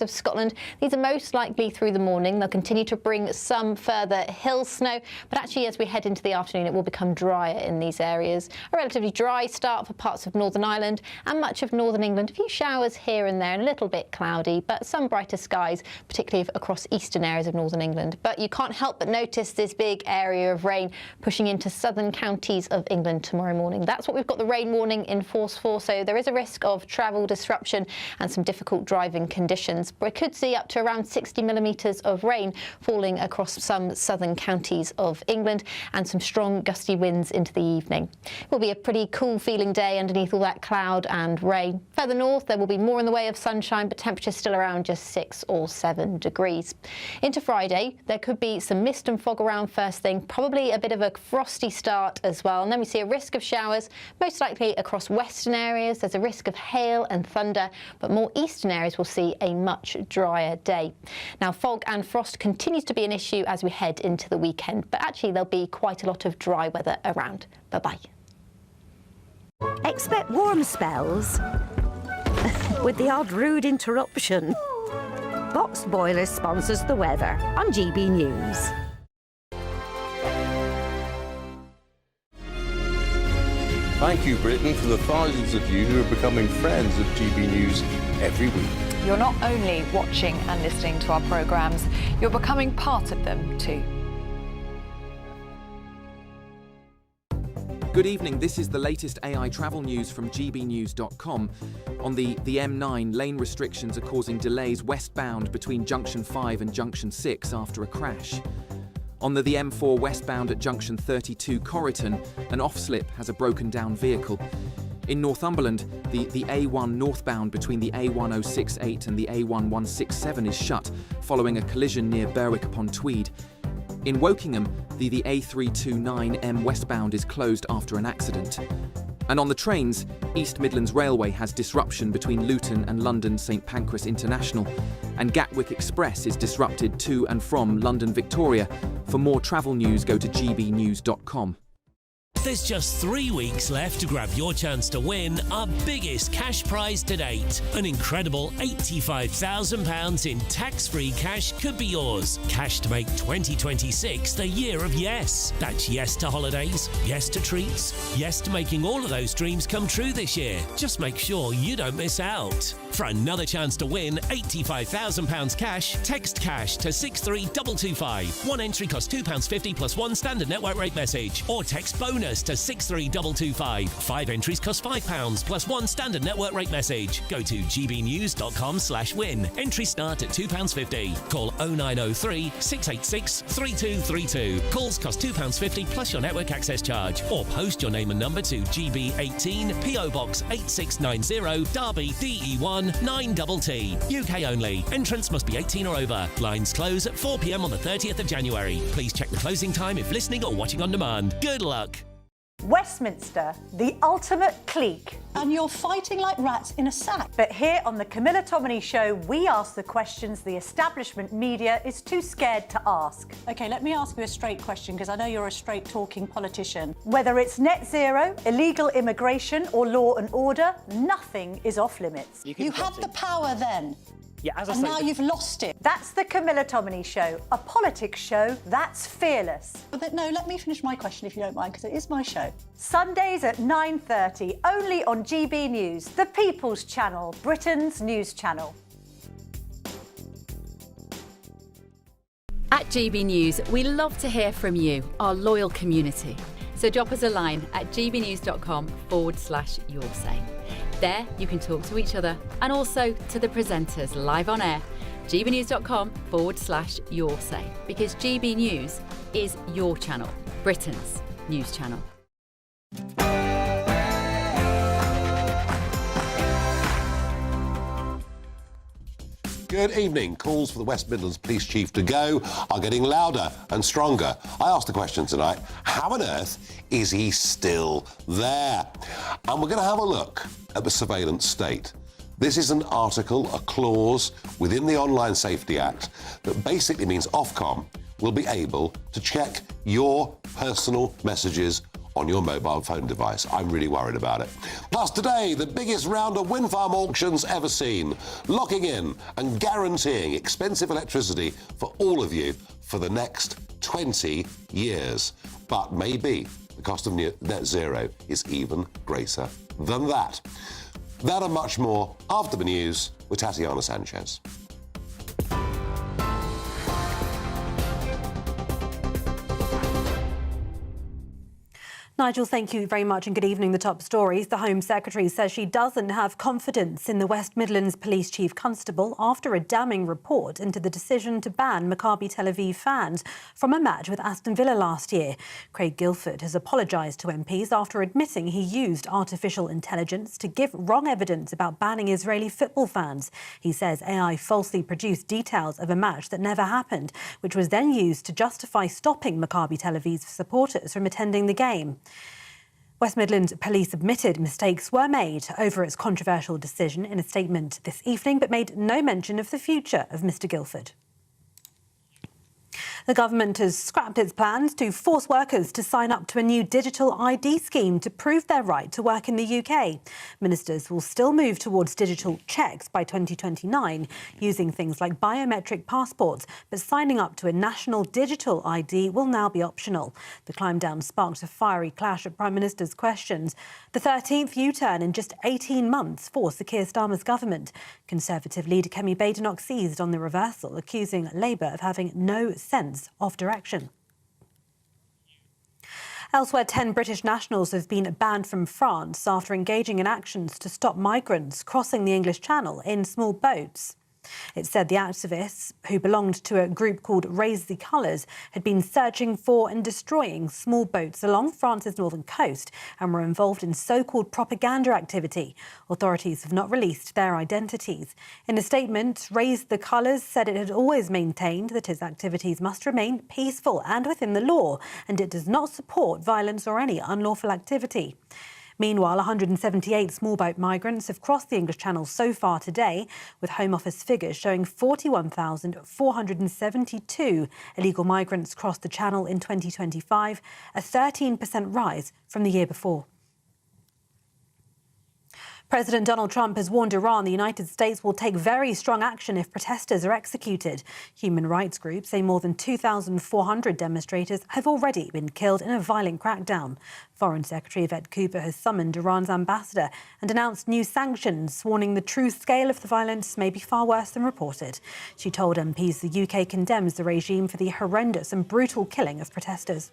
of Scotland. These are most likely through the morning. They'll continue to bring some further hill snow, but actually as we head into the afternoon it will become drier in these areas. A relatively dry start for parts of Northern Ireland and much of northern England. A few showers here and there and a little bit cloudy, but some brighter skies, particularly across eastern areas of northern England. But you can't help but notice this big area of rain pushing into southern counties of England tomorrow morning. That's what we've got the rain warning in force for, so there is a risk of travel disruption and some difficult driving conditions. We could see up to around 60 millimetres of rain falling across some southern counties of England and some strong gusty winds into the evening. It will be a pretty cool feeling day underneath all that cloud and rain. Further north there will be more in the way of sunshine, but temperatures still around just 6 or 7 degrees. Into Friday there could be some mist and fog around first thing, probably a bit of a frosty start as well, and then we see a risk of showers most likely across western areas. There's a risk of hail and thunder, but more eastern areas will see a much drier day. Now fog and frost continues to be an issue as we head into the weekend, but actually there'll be quite a lot of dry weather around. Bye-bye. Expect warm spells with the odd rude interruption. Box Boilers sponsors the weather on GB News. Thank you, Britain, for the thousands of you who are becoming friends of GB News every week. You're not only watching and listening to our programmes, you're becoming part of them too. Good evening, this is the latest AI travel news from GBnews.com. On the M9, lane restrictions are causing delays westbound between Junction 5 and Junction 6 after a crash. On the M4 westbound at Junction 32 Corriton, an off-slip has a broken down vehicle. In Northumberland, the A1 northbound between the A1068 and the A1167 is shut following a collision near Berwick-upon-Tweed. In Wokingham, the A329M westbound is closed after an accident. And on the trains, East Midlands Railway has disruption between Luton and London St Pancras International, and Gatwick Express is disrupted to and from London Victoria. For more travel news, go to gbnews.com. There's just 3 weeks left to grab your chance to win our biggest cash prize to date. An incredible £85,000 in tax-free cash could be yours. Cash to make 2026 the year of yes. That's yes to holidays, yes to treats, yes to making all of those dreams come true this year. Just make sure you don't miss out. For another chance to win £85,000 cash, text cash to 63225. One entry costs £2.50 plus one standard network rate message, or text bonus to 63225. 5 entries cost £5 plus one standard network rate message. Go to gbnews.com/win. Entries start at £2.50. Call 0903 686 3232. Calls cost £2.50 plus your network access charge. Or post your name and number to GB18 PO Box 8690 Derby DE1 9TT. UK only. Entrance must be 18 or over. Lines close at 4 p.m. on the 30th of January. Please check the closing time if listening or watching on demand. Good luck. Westminster, the ultimate clique. And you're fighting like rats in a sack. But here on the Camilla Tominey Show, we ask the questions the establishment media is too scared to ask. OK, let me ask you a straight question, because I know you're a straight-talking politician. Whether it's net zero, illegal immigration or law and order, nothing is off limits. You had the power then. Yeah, as I and say, now you've lost it. That's the Camilla Tominey Show, a politics show that's fearless. But no, let me finish my question if you don't mind, because it is my show. Sundays at 9:30, only on GB News, the People's Channel, Britain's news channel. At GB News, we love to hear from you, our loyal community. So drop us a line at gbnews.com/yoursay. There you can talk to each other and also to the presenters live on air. gbnews.com/yoursay, because GB News is your channel, Britain's news channel. Good evening. Calls for the West Midlands Police Chief to go are getting louder and stronger. I asked the question tonight, how on earth is he still there? And we're going to have a look at the surveillance state. This is an article, a clause within the Online Safety Act that basically means Ofcom will be able to check your personal messages on your mobile phone device. I'm really worried about it. Plus today, the biggest round of wind farm auctions ever seen, locking in and guaranteeing expensive electricity for all of you for the next 20 years. But maybe the cost of net zero is even greater than that. That and much more after the news with Tatiana Sanchez. Nigel, thank you very much and good evening. The top stories. The Home Secretary says she doesn't have confidence in the West Midlands Police Chief Constable after a damning report into the decision to ban Maccabi Tel Aviv fans from a match with Aston Villa last year. Craig Guilford has apologised to MPs after admitting he used artificial intelligence to give wrong evidence about banning Israeli football fans. He says AI falsely produced details of a match that never happened, which was then used to justify stopping Maccabi Tel Aviv's supporters from attending the game. West Midlands Police admitted mistakes were made over its controversial decision in a statement this evening, but made no mention of the future of Mr Guilford. The government has scrapped its plans to force workers to sign up to a new digital ID scheme to prove their right to work in the UK. Ministers will still move towards digital checks by 2029, using things like biometric passports, but signing up to a national digital ID will now be optional. The climb down sparked a fiery clash at Prime Minister's questions. The 13th U-turn in just 18 months for Sir Keir Starmer's government. Conservative leader Kemi Badenoch seized on the reversal, accusing Labour of having no sense of direction. Elsewhere, 10 British nationals have been banned from France after engaging in actions to stop migrants crossing the English Channel in small boats. It said the activists, who belonged to a group called Raise the Colours, had been searching for and destroying small boats along France's northern coast and were involved in so-called propaganda activity. Authorities have not released their identities. In a statement, Raise the Colours said it had always maintained that its activities must remain peaceful and within the law, and it does not support violence or any unlawful activity. Meanwhile, 178 small boat migrants have crossed the English Channel so far today, with Home Office figures showing 41,472 illegal migrants crossed the Channel in 2025, a 13% rise from the year before. President Donald Trump has warned Iran the United States will take very strong action if protesters are executed. Human rights groups say more than 2,400 demonstrators have already been killed in a violent crackdown. Foreign Secretary Yvette Cooper has summoned Iran's ambassador and announced new sanctions, warning the true scale of the violence may be far worse than reported. She told MPs the UK condemns the regime for the horrendous and brutal killing of protesters.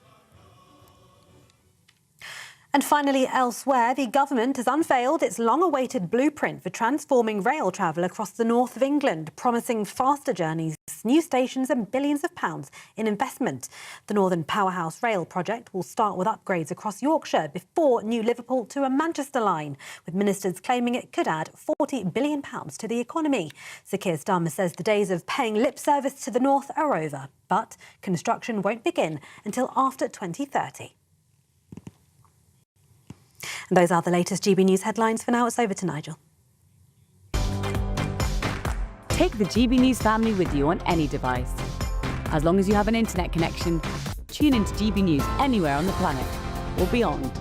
And finally, elsewhere, the government has unveiled its long-awaited blueprint for transforming rail travel across the north of England, promising faster journeys, new stations and billions of pounds in investment. The Northern Powerhouse Rail project will start with upgrades across Yorkshire before New Liverpool to a Manchester line, with ministers claiming it could add £40 billion to the economy. Sir Keir Starmer says the days of paying lip service to the north are over, but construction won't begin until after 2030. And those are the latest GB News headlines. For now, it's over to Nigel. Take the GB News family with you on any device. As long as you have an internet connection, tune into GB News anywhere on the planet or beyond.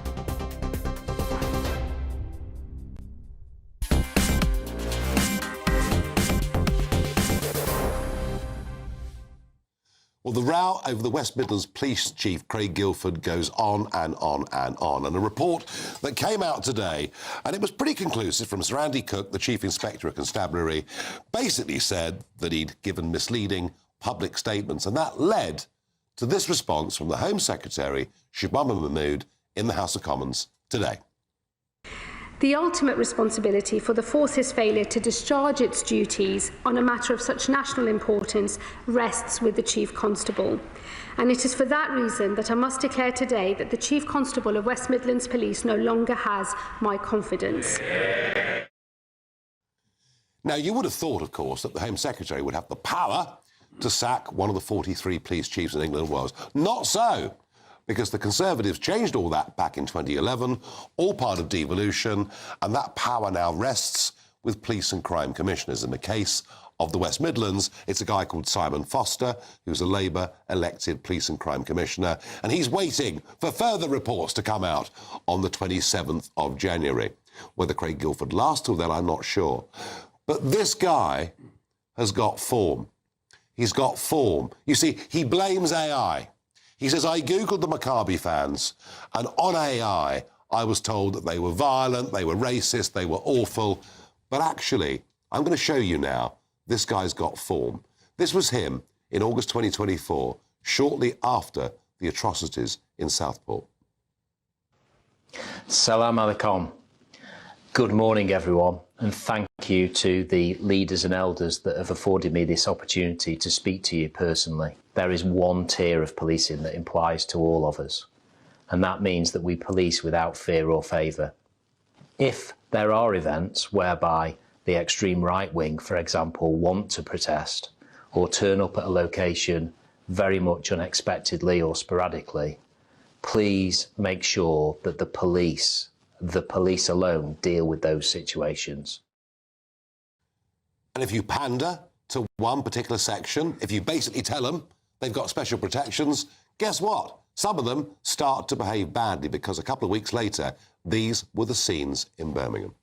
Well, the row over the West Midlands Police Chief, Craig Guilford, goes on and on and on. And a report that came out today, and it was pretty conclusive from Sir Andy Cook, the Chief Inspector of Constabulary, basically said that he'd given misleading public statements. And that led to this response from the Home Secretary, Shabana Mahmood, in the House of Commons today. The ultimate responsibility for the force's failure to discharge its duties on a matter of such national importance rests with the Chief Constable. And it is for that reason that I must declare today that the Chief Constable of West Midlands Police no longer has my confidence. Now, you would have thought, of course, that the Home Secretary would have the power to sack one of the 43 police chiefs in England and Wales. Not so, because the Conservatives changed all that back in 2011, all part of devolution, and that power now rests with police and crime commissioners in the case of the West Midlands. It's a guy called Simon Foster, who's a Labour-elected Police and Crime Commissioner, and he's waiting for further reports to come out on the 27th of January. Whether Craig Guilford lasts till then, I'm not sure. But this guy has got form. He's got form. You see, he blames AI. He says, I Googled the Maccabi fans, and on AI, I was told that they were violent, they were racist, they were awful. But actually, I'm going to show you now, this guy's got form. This was him in August 2024, shortly after the atrocities in Southport. Salam alaikum. Good morning, everyone, and thank you to the leaders and elders that have afforded me this opportunity to speak to you personally. There is one tier of policing that applies to all of us, and that means that we police without fear or favour. If there are events whereby the extreme right wing, for example, want to protest or turn up at a location very much unexpectedly or sporadically, please make sure that the police alone deal with those situations. And if you pander to one particular section, if you basically tell them they've got special protections, guess what? Some of them start to behave badly, because a couple of weeks later, these were the scenes in Birmingham.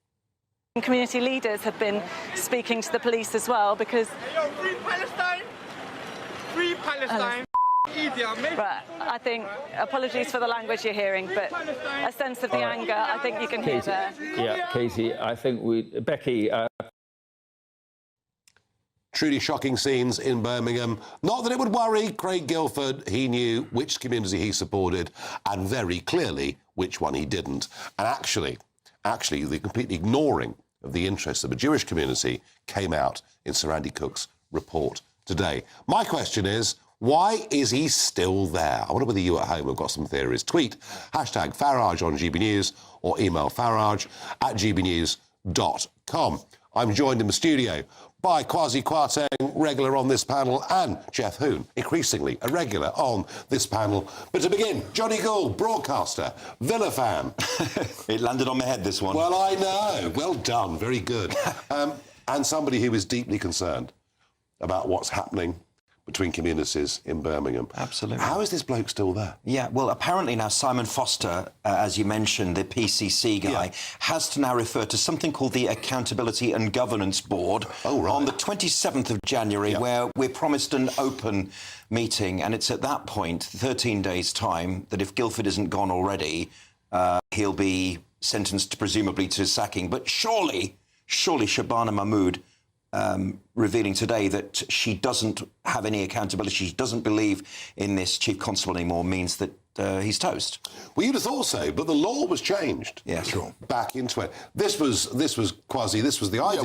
Community leaders have been speaking to the police as well, because... Free Palestine! Free Palestine! Right, I think, apologies for the language you're hearing, but a sense of the anger, I think you can hear there. Yeah, Casey, I think Becky... Truly shocking scenes in Birmingham. Not that it would worry Craig Guilford. He knew which community he supported and very clearly which one he didn't. And actually, the complete ignoring of the interests of the Jewish community came out in Sir Andy Cook's report today. My question is, why is he still there? I wonder whether you at home have got some theories. Tweet #Farage on GB News or email farage@gbnews.com. I'm joined in the studio by Kwasi Kwarteng, regular on this panel, and Jeff Hoon, increasingly a regular on this panel. But to begin, Johnny Gould, broadcaster, Villa fan. It landed on my head, this one. Well, I know. Well done. Very good. And somebody who is deeply concerned about what's happening between communities in Birmingham. Absolutely. How is this bloke still there? Yeah, well, apparently now Simon Foster, as you mentioned, the PCC guy, has to now refer to something called the Accountability and Governance Board on the 27th of January, where we're promised an open meeting. And it's at that point, 13 days' time, that if Guilford isn't gone already, he'll be sentenced presumably to sacking. But surely Shabana Mahmood, revealing today that she doesn't have any accountability, she doesn't believe in this chief constable anymore, means that he's toast. Well, you'd have thought so, but the law was changed. Yeah, sure. Back in 20. This was Kwasi. This was the idea.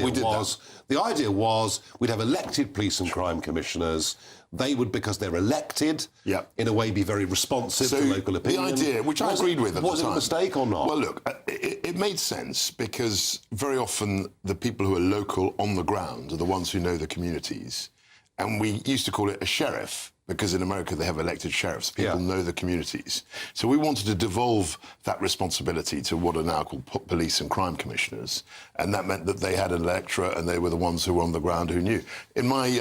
The idea was we'd have elected police and crime commissioners. They would, because they're elected, in a way be very responsive to local opinion. The idea, which I agreed with at the time. Was it a mistake or not? Well, look, it made sense, because very often the people who are local on the ground are the ones who know the communities. And we used to call it a sheriff, because in America they have elected sheriffs. People know the communities. So we wanted to devolve that responsibility to what are now called police and crime commissioners. And that meant that they had an electorate and they were the ones who were on the ground who knew. In my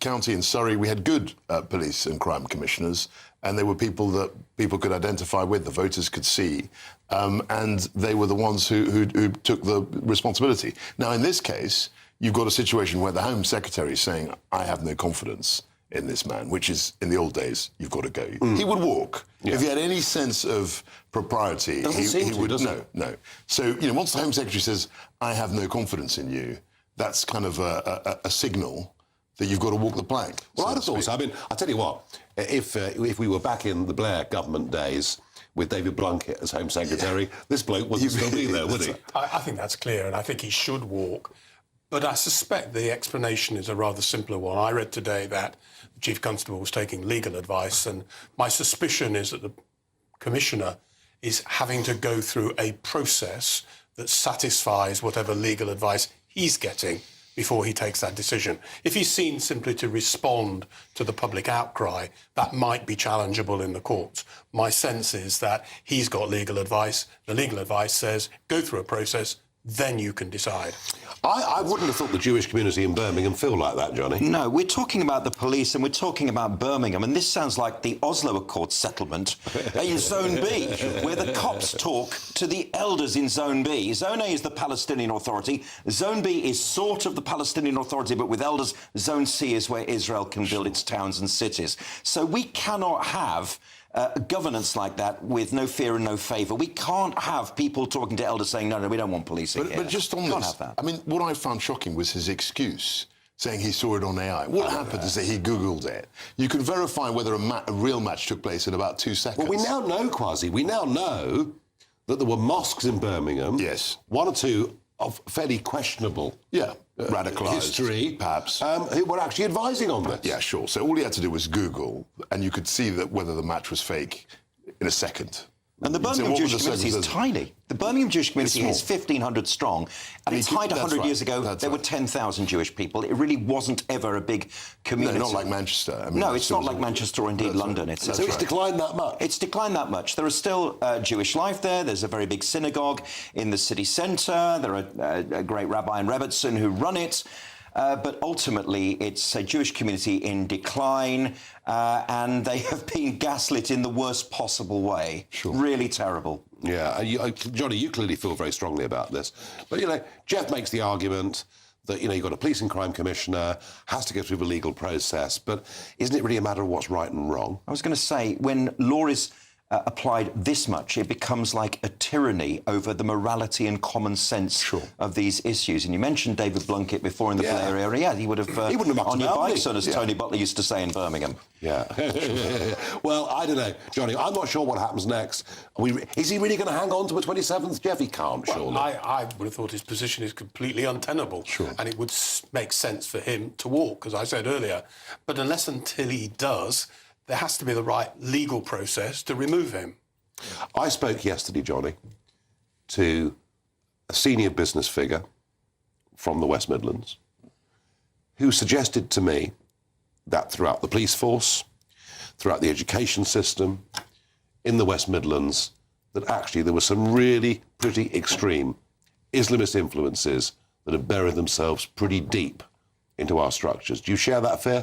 county in Surrey, we had good police and crime commissioners, and they were people that people could identify with, the voters could see. And they were the ones who took the responsibility. Now, in this case, you've got a situation where the Home Secretary is saying, I have no confidence in this man, which is, in the old days, you've got to go. He would walk. If he had any sense of propriety, he would... No. So, once the Home Secretary says, I have no confidence in you, that's kind of a signal that you've got to walk the plank. Well, I'd have thought so. I mean, I'll tell you what, if we were back in the Blair government days with David Blunkett as Home Secretary, this bloke wouldn't still be there, would he? I think that's clear, and I think he should walk. But I suspect the explanation is a rather simpler one. I read today that the Chief Constable was taking legal advice, and my suspicion is that the Commissioner is having to go through a process that satisfies whatever legal advice he's getting before he takes that decision. If he's seen simply to respond to the public outcry, that might be challengeable in the courts. My sense is that he's got legal advice. The legal advice says, go through a process, then you can decide. I wouldn't have thought the Jewish community in Birmingham feel like that, Johnny. No, we're talking about the police and we're talking about Birmingham, and this sounds like the Oslo Accord settlement in Zone B, where the cops talk to the elders in Zone B. Zone A is the Palestinian Authority. Zone B is sort of the Palestinian Authority, but with elders. Zone C is where Israel can build its towns and cities. So we cannot have governance like that with no fear and no favour. We can't have people talking to elders saying, no, we don't want policing here. But just on Can't this, have that. I mean, what I found shocking was his excuse, saying he saw it on AI. What happened is that he Googled it. You can verify whether a real match took place in about 2 seconds. Well, we now know, Kwasi, we now know that there were mosques in Birmingham. Yes. 1 or 2 of fairly questionable radicalised history, perhaps, who were actually advising on this. Yeah, sure. So all he had to do was Google, and you could see that whether the match was fake in a second. And the Birmingham Jewish community is tiny. The Birmingham Jewish community is 1,500 strong. At its height 100 years ago, there were 10,000 Jewish people. It really wasn't ever a big community. No, not like Manchester. I mean, no, it's not like Manchester or indeed London. So it's declined that much? It's declined that much. There is still Jewish life there. There's a very big synagogue in the city centre. There are a great rabbi and rebbetzin who run it. But ultimately, it's a Jewish community in decline, and they have been gaslit in the worst possible way. Sure. Really terrible. Yeah, Johnny, you clearly feel very strongly about this. But, Jeff makes the argument that, you've got a police and crime commissioner, has to go through the legal process, but isn't it really a matter of what's right and wrong? I was going to say, when law is applied this much, it becomes like a tyranny over the morality and common sense of these issues. And you mentioned David Blunkett before in the Blair area. Yeah, he would have on your bike, son, as Tony Butler used to say in Birmingham. Yeah. Well, I don't know, Johnny. I'm not sure what happens next. Is he really going to hang on to the 27th? Jeff, he can't, surely. I would have thought his position is completely untenable. Sure. And it would make sense for him to walk, as I said earlier. But unless until he does, there has to be the right legal process to remove him. I spoke yesterday, Johnny, to a senior business figure from the West Midlands who suggested to me that throughout the police force, throughout the education system, in the West Midlands, that actually there were some really pretty extreme Islamist influences that have buried themselves pretty deep into our structures. Do you share that fear?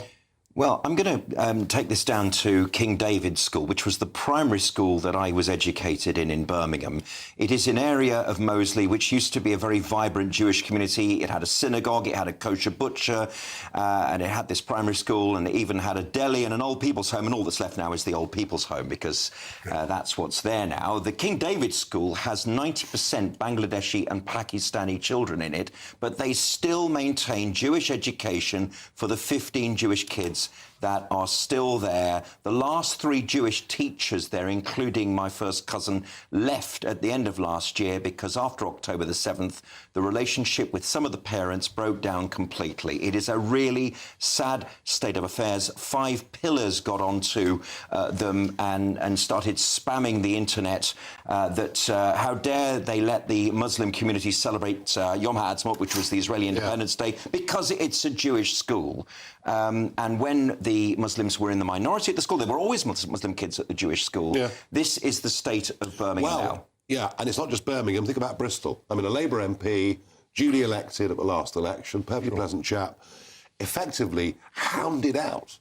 Well, I'm going to take this down to King David's School, which was the primary school that I was educated in Birmingham. It is an area of Moseley which used to be a very vibrant Jewish community. It had a synagogue, it had a kosher butcher, and it had this primary school, and it even had a deli and an old people's home, and all that's left now is the old people's home, because that's what's there now. The King David's School has 90% Bangladeshi and Pakistani children in it, but they still maintain Jewish education for the 15 Jewish kids that are still there. The last 3 Jewish teachers there, including my first cousin, left at the end of last year because after October the 7th, the relationship with some of the parents broke down completely. It is a really sad state of affairs. 5 pillars got onto them and started spamming the internet that how dare they let the Muslim community celebrate Yom HaAtzmaut, which was the Israeli Independence Day, because it's a Jewish school. And when the Muslims were in the minority at the school, there were always Muslim kids at the Jewish school. Yeah. This is the state of Birmingham now. Yeah, and it's not just Birmingham. Think about Bristol. I mean, a Labour MP, duly elected at the last election, perfectly pleasant chap, effectively hounded out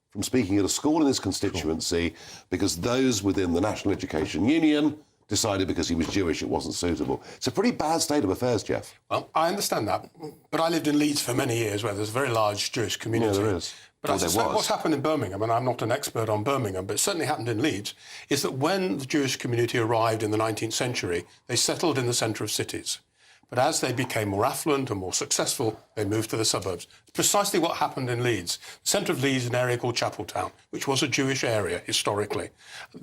from speaking at a school in his constituency because those within the National Education Union decided because he was Jewish it wasn't suitable. It's a pretty bad state of affairs, Jeff. Well, I understand that, but I lived in Leeds for many years where there's a very large Jewish community. Yeah, there is. But I suspect what's happened in Birmingham, and I'm not an expert on Birmingham, but it certainly happened in Leeds, is that when the Jewish community arrived in the 19th century, they settled in the centre of cities. But as they became more affluent and more successful, they moved to the suburbs. Precisely what happened in Leeds. The centre of Leeds is an area called Chapeltown, which was a Jewish area historically.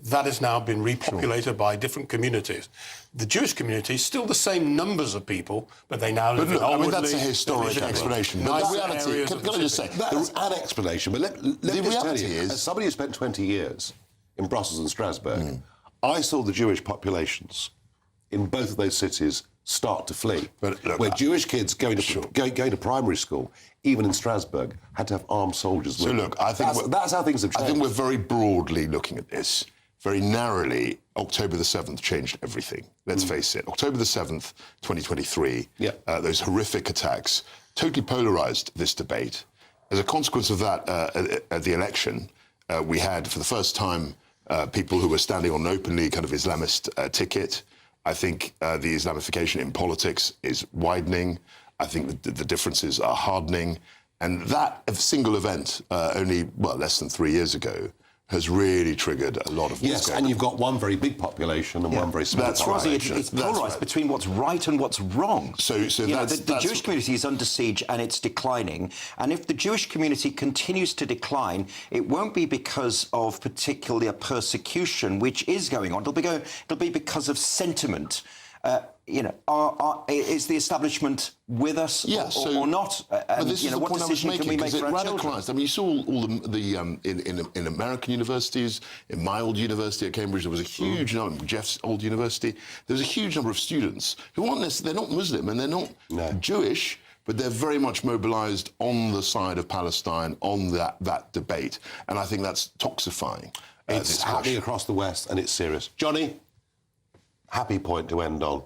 That has now been repopulated by different communities. The Jewish community is still the same numbers of people, but they now live in Alwoodley. I mean, that's a historic explanation. Nice the reality, can I just say... That's an explanation, but let me just tell you, as somebody who spent 20 years in Brussels and Strasbourg, I saw the Jewish populations in both of those cities start to flee. But look, where Jewish kids going to primary school, even in Strasbourg, had to have armed soldiers with them. So look, I think that's how things have changed. I think we're very broadly looking at this. very narrowly, October the 7th changed everything. Let's face it. October the 7th, 2023, those horrific attacks totally polarised this debate. As a consequence of that, at the election, we had, for the first time, people who were standing on an openly kind of Islamist ticket. I think the Islamification in politics is widening. I think the differences are hardening. And that single event, only, less than 3 years ago, has really triggered a lot of... Yes, and you've got one very big population and one very small population. It's polarised between what's right and what's wrong. So the Jewish community is under siege and it's declining. And if the Jewish community continues to decline, it won't be because of particularly a persecution, which is going on. It'll be because of sentiment. Is the establishment with us or not? But this is the what point I was decision making, can we make because it for our children? radicalised. I mean, you saw all in American universities, in my old university at Cambridge, there was a huge number, Jeff's old university, there was a huge number of students who aren't necessarily, they're not Muslim and they're not Jewish, but they're very much mobilised on the side of Palestine, on that debate. And I think that's toxifying. It's happening across the West and it's serious. Johnny, happy point to end on.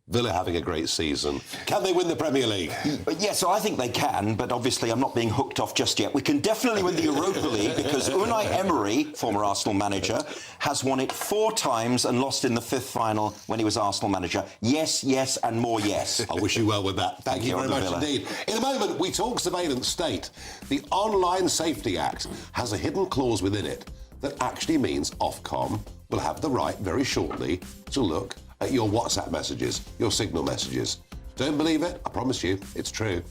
Villa having a great season. Can they win the Premier League? Yes, I think they can, but obviously I'm not being hooked off just yet. We can definitely win the Europa League because Unai Emery, former Arsenal manager, has won it 4 times and lost in the 5th final when he was Arsenal manager. Yes, yes, and more yes. I wish you well with that. Thank you very much indeed. In a moment, we talk surveillance state. The Online Safety Act has a hidden clause within it that actually means Ofcom will have the right very shortly to look at your WhatsApp messages, your Signal messages. Don't believe it? I promise you, it's true.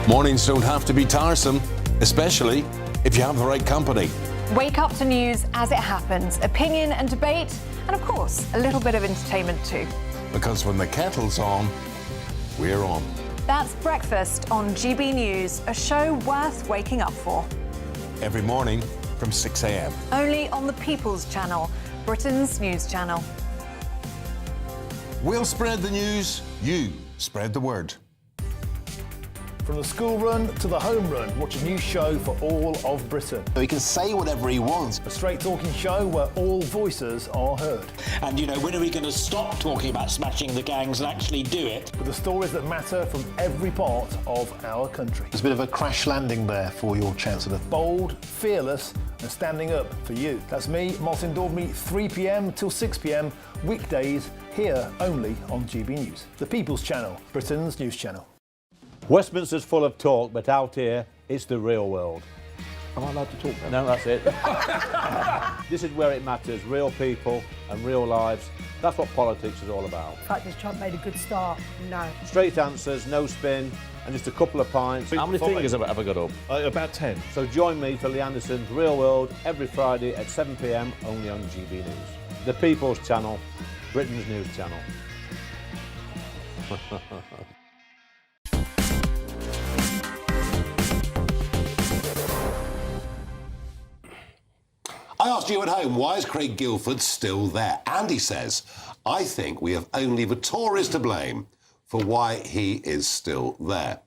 Mornings don't have to be tiresome, especially if you have the right company. Wake up to news as it happens, opinion and debate, and of course, a little bit of entertainment too. Because when the kettle's on, we're on. That's Breakfast on GB News, a show worth waking up for. Every morning from 6 a.m. Only on the People's Channel, Britain's news channel. We'll spread the news, you spread the word. From the school run to the home run, watch a new show for all of Britain. So he can say whatever he wants. A straight-talking show where all voices are heard. And, you know, when are we going to stop talking about smashing the gangs and actually do it? With the stories that matter from every part of our country. There's a bit of a crash landing there for your Chancellor. Bold, fearless and standing up for you. That's me, Martin Daubney, 3 p.m. till 6 p.m, weekdays, here only on GB News. The People's Channel, Britain's news channel. Westminster's full of talk, but out here, it's the real world. Am I allowed to talk now? No, that's it. This is where it matters, real people and real lives. That's what politics is all about. In fact, has Trump made a good start? No. Straight answers, no spin, and just a couple of pints. How many fingers have I got up? About 10. So join me for Lee Anderson's Real World every Friday at 7 p.m, only on GB News. The People's Channel, Britain's news channel. I asked you at home, why is Craig Guilford still there? Andy says, I think we have only the Tories to blame for why he is still there.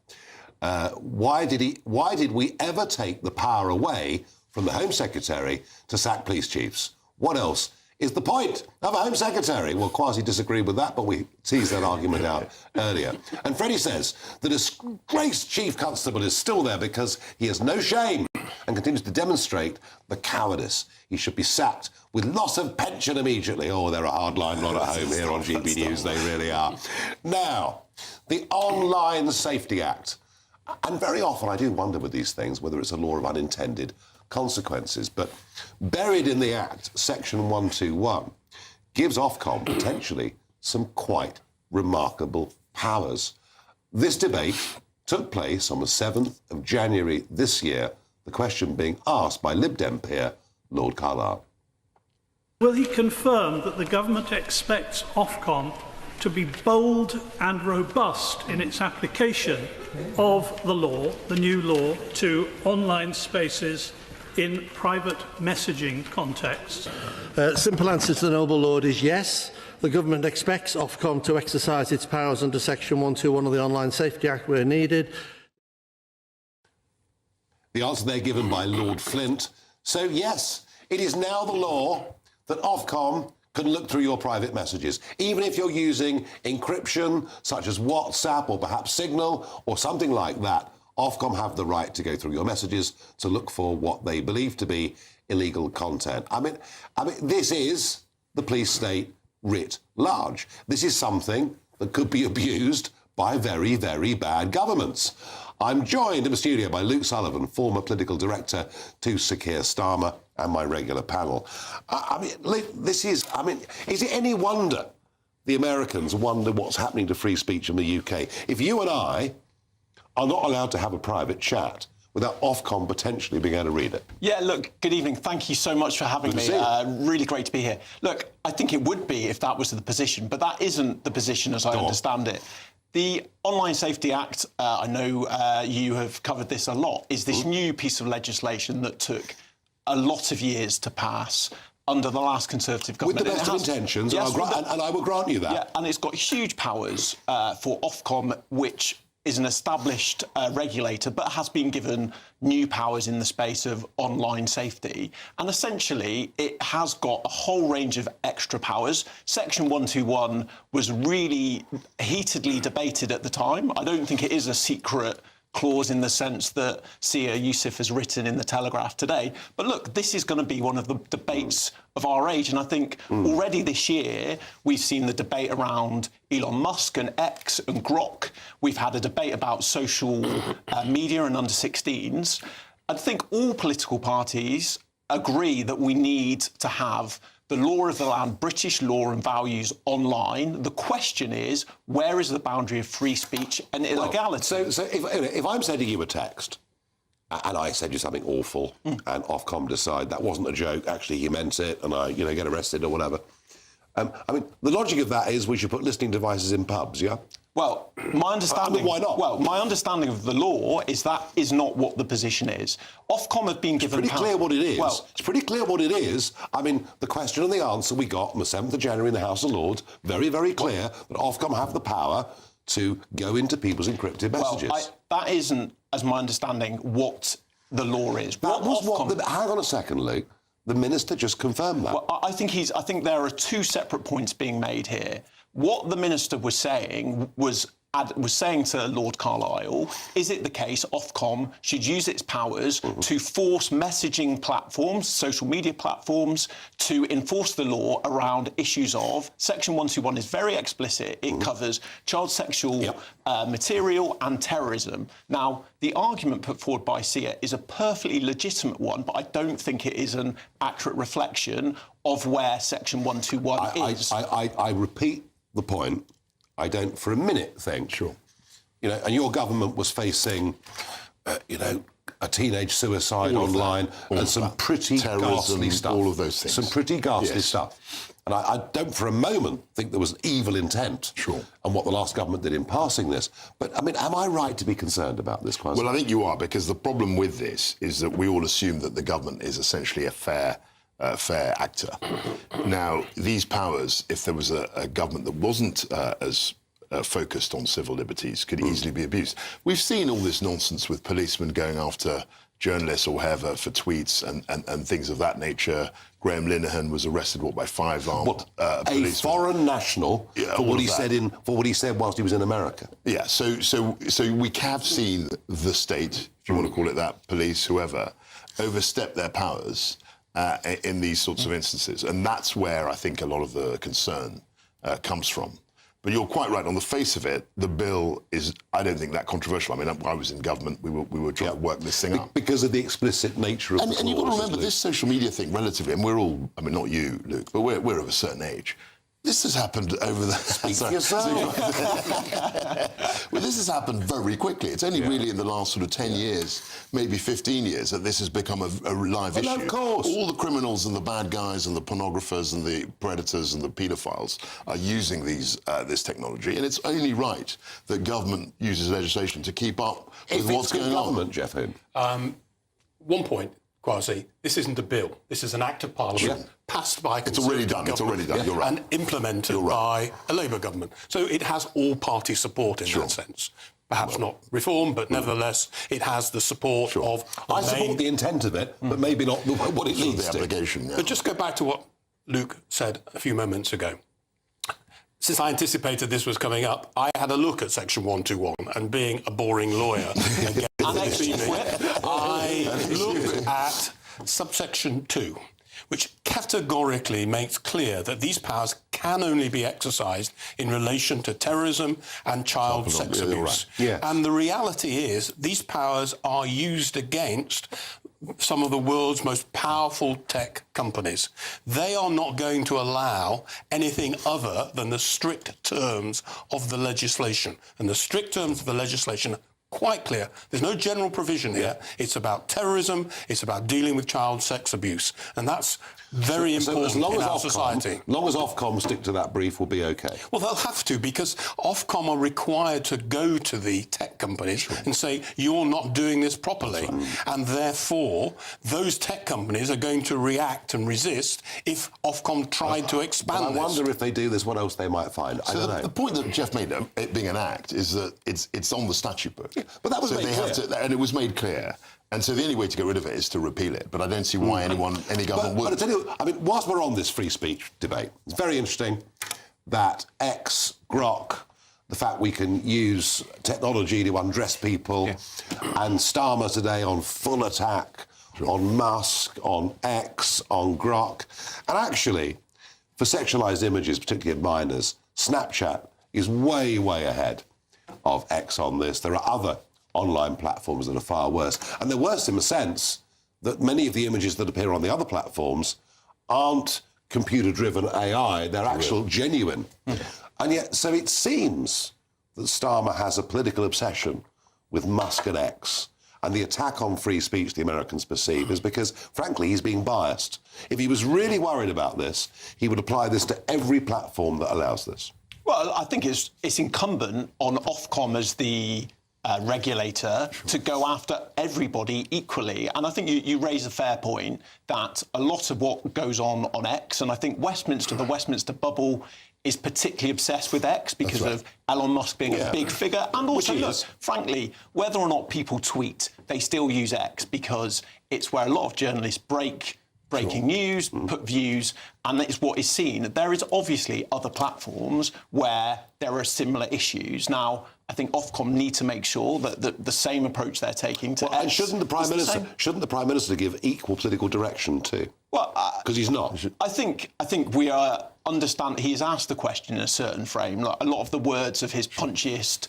Why did we ever take the power away from the Home Secretary to sack police chiefs? What else is the point of a Home Secretary? Well, Kwasi disagreed with that, but we teased that argument out earlier. And Freddie says the disgraced Chief Constable is still there because he has no shame and continues to demonstrate the cowardice. He should be sacked with loss of pension immediately. Oh, they're a hardline lot at home here on GB News, they really are. Now, the Online Safety Act. And very often I do wonder with these things whether it's a law of unintended consequences, but buried in the Act, Section 121, gives Ofcom potentially some quite remarkable powers. This debate took place on the 7th of January this year, the question being asked by Lib Dem peer Lord Carlisle. Will he confirm that the government expects Ofcom to be bold and robust in its application of the law, the new law, to online spaces in private messaging contexts? Simple answer to the noble lord is yes. The government expects Ofcom to exercise its powers under Section 121 of the Online Safety Act where needed. The answer there given by Lord Flint. So yes, it is now the law that Ofcom can look through your private messages, even if you're using encryption, such as WhatsApp or perhaps Signal or something like that. Ofcom have the right to go through your messages to look for what they believe to be illegal content. I mean, this is the police state writ large. This is something that could be abused by very, very bad governments. I'm joined in the studio by Luke Sullivan, former political director to Sir Keir Starmer, and my regular panel. Is it any wonder the Americans wonder what's happening to free speech in the UK? If you and I are not allowed to have a private chat without Ofcom potentially being able to read it. Yeah, look, good evening. Thank you so much for having me. Really great to be here. Look, I think it would be if that was the position, but that isn't the position as I understand it. The Online Safety Act, I know you have covered this a lot, is this new piece of legislation that took a lot of years to pass under the last Conservative government. With the best of intentions, yes, and I will grant you that. Yeah, and it's got huge powers for Ofcom, which is an established regulator, but has been given new powers in the space of online safety. And essentially, it has got a whole range of extra powers. Section 121 was really heatedly debated at the time. I don't think it is a secret clause in the sense that Sia Yusuf has written in the Telegraph today. But look, this is going to be one of the debates of our age. And I think already this year, we've seen the debate around Elon Musk and X and Grok. We've had a debate about social media and under-16s. I think all political parties agree that we need to have the law of the land, British law and values online. The question is, where is the boundary of free speech and illegality? So if I'm sending you a text and I said you something awful and Ofcom decide that wasn't a joke, actually he meant it, and I get arrested or whatever, the logic of that is we should put listening devices in pubs, yeah? Well, my understanding... why not? Well, my understanding of the law is that is not what the position is. Ofcom have been given... It's pretty clear what it is. Well, it's pretty clear what it is. The question and the answer we got on the 7th of January in the House of Lords, very, very clear that Ofcom have the power to go into people's encrypted messages. Well, that isn't, as my understanding, what the law is. Hang on a second, Luke. The Minister just confirmed that. Well, I think there are two separate points being made here. What the Minister was saying was saying to Lord Carlisle, is it the case Ofcom should use its powers to force messaging platforms, social media platforms, to enforce the law around issues of... Section 121 is very explicit. It covers child sexual material and terrorism. Now, the argument put forward by Sia is a perfectly legitimate one, but I don't think it is an accurate reflection of where Section 121 is. I repeat the point. I don't for a minute think, and your government was facing, a teenage suicide online and some pretty ghastly stuff. All of those things. Some pretty ghastly stuff. And I don't for a moment think there was evil intent on what the last government did in passing this. But, I mean, am I right to be concerned about this, Kwasi? Well, I think you are, because the problem with this is that we all assume that the government is essentially a fair actor. Now, these powers, if there was a government that wasn't as focused on civil liberties, could easily be abused. We've seen all this nonsense with policemen going after journalists or whatever for tweets and things of that nature. Graham Linehan was arrested, by 5 armed policemen. A foreign national for what he said whilst he was in America. Yeah, so we have seen the state, if you want to call it that, police, whoever, overstep their powers in these sorts of instances. And that's where I think a lot of the concern comes from. But you're quite right. On the face of it, the bill is, I don't think, that controversial. I mean, I was in government. We were trying to work this thing up. Because of the explicit nature of the clause. And you've got to remember, this social media thing, relatively, and we're all, I mean, not you, Luke, but we're of a certain age. This has happened over the... Speak for yourself. Well, this has happened very quickly. It's only really in the last sort of 10 years, maybe 15 years, that this has become a live issue. Of course. All the criminals and the bad guys and the pornographers and the predators and the paedophiles are using this technology, and it's only right that government uses legislation to keep up with what's going on. Jeff Hoon. 1 point, Kwasi, this isn't a bill. This is an act of Parliament passed by a Conservative government. It's already done. You're right. And implemented by a Labour government. So it has all-party support in that sense. Perhaps not reform, but nevertheless, it has the support of... I support the intent of it, but maybe not what it leads to. Application, But just go back to what Luke said a few moments ago. Since I anticipated this was coming up, I had a look at Section 121, and being a boring lawyer, I looked at subsection 2, which categorically makes clear that these powers can only be exercised in relation to terrorism and child sex abuse. And the reality is these powers are used against some of the world's most powerful tech companies. They are not going to allow anything other than the strict terms of the legislation. And the strict terms of the legislation are quite clear. There's no general provision here. It's about terrorism. It's about dealing with child sex abuse. And that's very important in our society. As long as Ofcom stick to that brief, we'll be OK. Well, they'll have to, because Ofcom are required to go to the tech companies and say, you're not doing this properly. And therefore, those tech companies are going to react and resist if Ofcom tried to expand this. I wonder if they do this, what else they might find. I don't know. The point that Jeff made, it being an act, is that it's on the statute book. But that was made clear. And it was made clear. And so the only way to get rid of it is to repeal it. But I don't see why any government would. But I tell you, I mean, whilst we're on this free speech debate, it's very interesting that X, Grok, the fact we can use technology to undress people, and Starmer today on full attack on Musk, on X, on Grok. And actually, for sexualised images, particularly of minors, Snapchat is way, way ahead of X on this. There are other online platforms that are far worse. And they're worse in the sense that many of the images that appear on the other platforms aren't computer-driven AI, they're actual genuine. And yet, so it seems that Starmer has a political obsession with Musk and X. And the attack on free speech the Americans perceive is because, frankly, he's being biased. If he was really worried about this, he would apply this to every platform that allows this. Well, I think it's incumbent on Ofcom as the regulator to go after everybody equally. And I think you raise a fair point that a lot of what goes on X, and I think the Westminster bubble is particularly obsessed with X because of Elon Musk being a big figure. And also, look, frankly, whether or not people tweet, they still use X because it's where a lot of journalists breaking news, put views, and it's what is seen. There is obviously other platforms where there are similar issues. Now, I think Ofcom need to make sure that the same approach they're taking to X... And shouldn't the Prime Minister give equal political direction too? Well, because he's not. I think we understand he has asked the question in a certain frame. Like, a lot of the words of his punchiest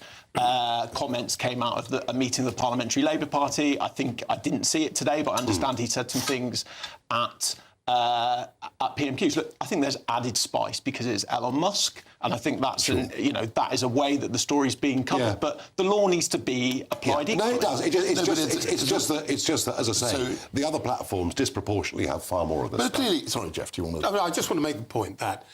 comments came out of a meeting of the Parliamentary Labour Party. I think I didn't see it today, but I understand he said some things at at PMQs. Look, I think there's added spice because it's Elon Musk, and I think that's that is a way that the story's being covered. Yeah. But the law needs to be applied equally. No, it does. It's just that, as I say, the other platforms disproportionately have far more of this. But clearly, sorry, Jeff, do you want to? I just want to make the point that,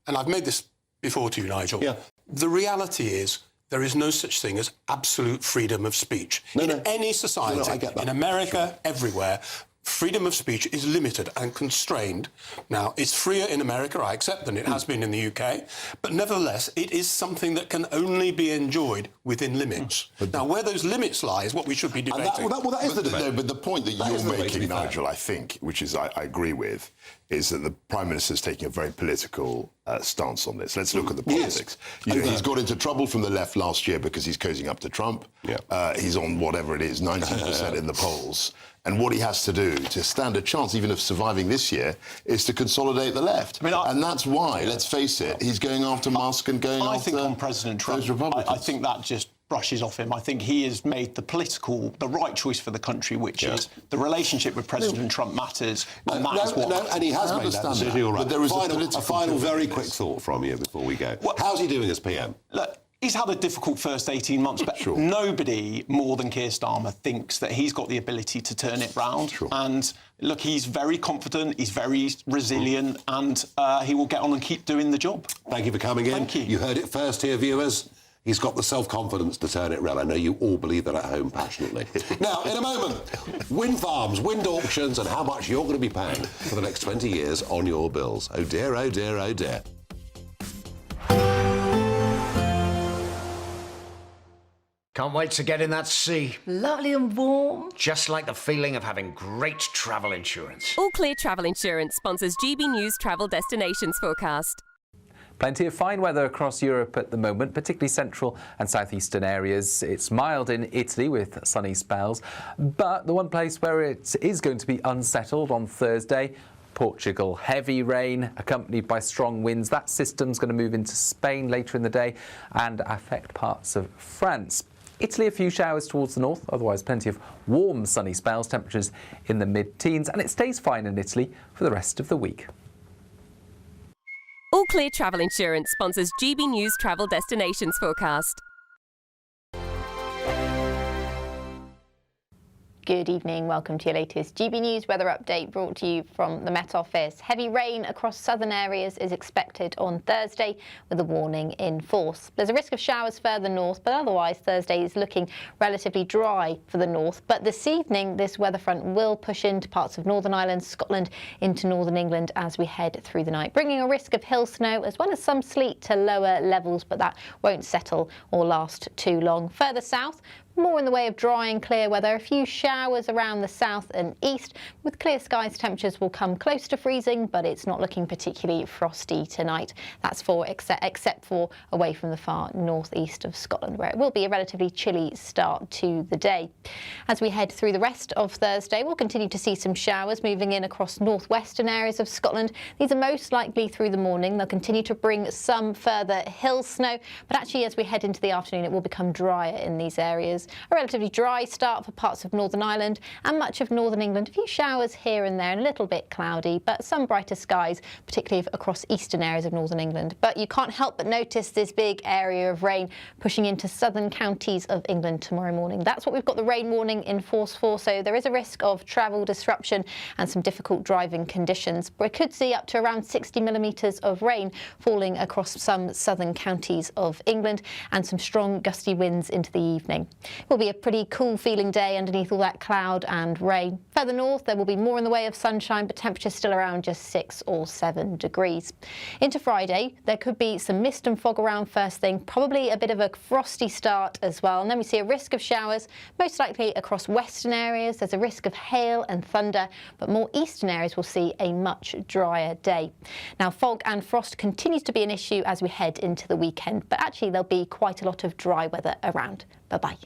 and I've made this before to you, Nigel. Yeah. The reality is, there is no such thing as absolute freedom of speech. In any society, I get that. In America, everywhere, freedom of speech is limited and constrained. Now, it's freer in America, I accept, than it has been in the UK, but nevertheless, it is something that can only be enjoyed within limits. Now, where those limits lie is what we should be debating. That is the debate. No, but the point that you're making, Nigel, I think, which is I agree with, is that the Prime Minister is taking a very political stance on this. Let's look at the politics. Yes. He's got into trouble from the left last year because he's cozying up to Trump. Yeah. He's on whatever it is, 19% in the polls. And what he has to do to stand a chance, even of surviving this year, is to consolidate the left. And that's why, let's face it, he's going after Musk and going after... I think on President Trump, I think that just brushes off him. I think he has made the right choice for the country, which is the relationship with President Trump matters, and that's what... and he has made that decision, you're right. But there is a final very quick thought from you before we go. How's he doing as PM? Look, he's had a difficult first 18 months, but nobody more than Keir Starmer thinks that he's got the ability to turn it round. And look, he's very confident, he's very resilient, and he will get on and keep doing the job. Thank you for coming in. Thank you. You heard it first here, viewers. He's got the self-confidence to turn it round. I know you all believe that at home passionately. Now, in a moment, wind farms, wind auctions, and how much you're going to be paying for the next 20 years on your bills. Oh dear, oh dear, oh dear. Can't wait to get in that sea. Lovely and warm. Just like the feeling of having great travel insurance. All Clear Travel Insurance sponsors GB News Travel Destinations Forecast. Plenty of fine weather across Europe at the moment, particularly central and southeastern areas. It's mild in Italy with sunny spells, but the one place where it is going to be unsettled on Thursday, Portugal. Heavy rain accompanied by strong winds. That system's going to move into Spain later in the day and affect parts of France. Italy, a few showers towards the north, otherwise plenty of warm sunny spells, temperatures in the mid-teens, and it stays fine in Italy for the rest of the week. All Clear Travel Insurance sponsors GB News Travel Destinations Forecast. Good evening, welcome to your latest GB News weather update brought to you from the Met Office. Heavy rain across southern areas is expected on Thursday with a warning in force. There's a risk of showers further north, but otherwise Thursday is looking relatively dry for the north. But this evening this weather front will push into parts of Northern Ireland, Scotland, into northern England as we head through the night, bringing a risk of hill snow as well as some sleet to lower levels, but that won't settle or last too long. Further south, more in the way of dry and clear weather, a few showers around the south and east. With clear skies, temperatures will come close to freezing, but it's not looking particularly frosty tonight. That's except for away from the far northeast of Scotland, where it will be a relatively chilly start to the day. As we head through the rest of Thursday, we'll continue to see some showers moving in across northwestern areas of Scotland. These are most likely through the morning. They'll continue to bring some further hill snow, but actually as we head into the afternoon, it will become drier in these areas. A relatively dry start for parts of Northern Ireland and much of northern England. A few showers here and there and a little bit cloudy, but some brighter skies, particularly across eastern areas of northern England. But you can't help but notice this big area of rain pushing into southern counties of England tomorrow morning. That's what we've got the rain warning in force for, so there is a risk of travel disruption and some difficult driving conditions. We could see up to around 60 millimetres of rain falling across some southern counties of England and some strong gusty winds into the evening. It will be a pretty cool feeling day underneath all that cloud and rain. Further north there will be more in the way of sunshine, but temperatures still around just 6 or 7 degrees. Into Friday there could be some mist and fog around first thing, probably a bit of a frosty start as well, and then we see a risk of showers, most likely across western areas. There's a risk of hail and thunder, but more eastern areas will see a much drier day. Now fog and frost continues to be an issue as we head into the weekend, but actually there'll be quite a lot of dry weather around. Bye-bye.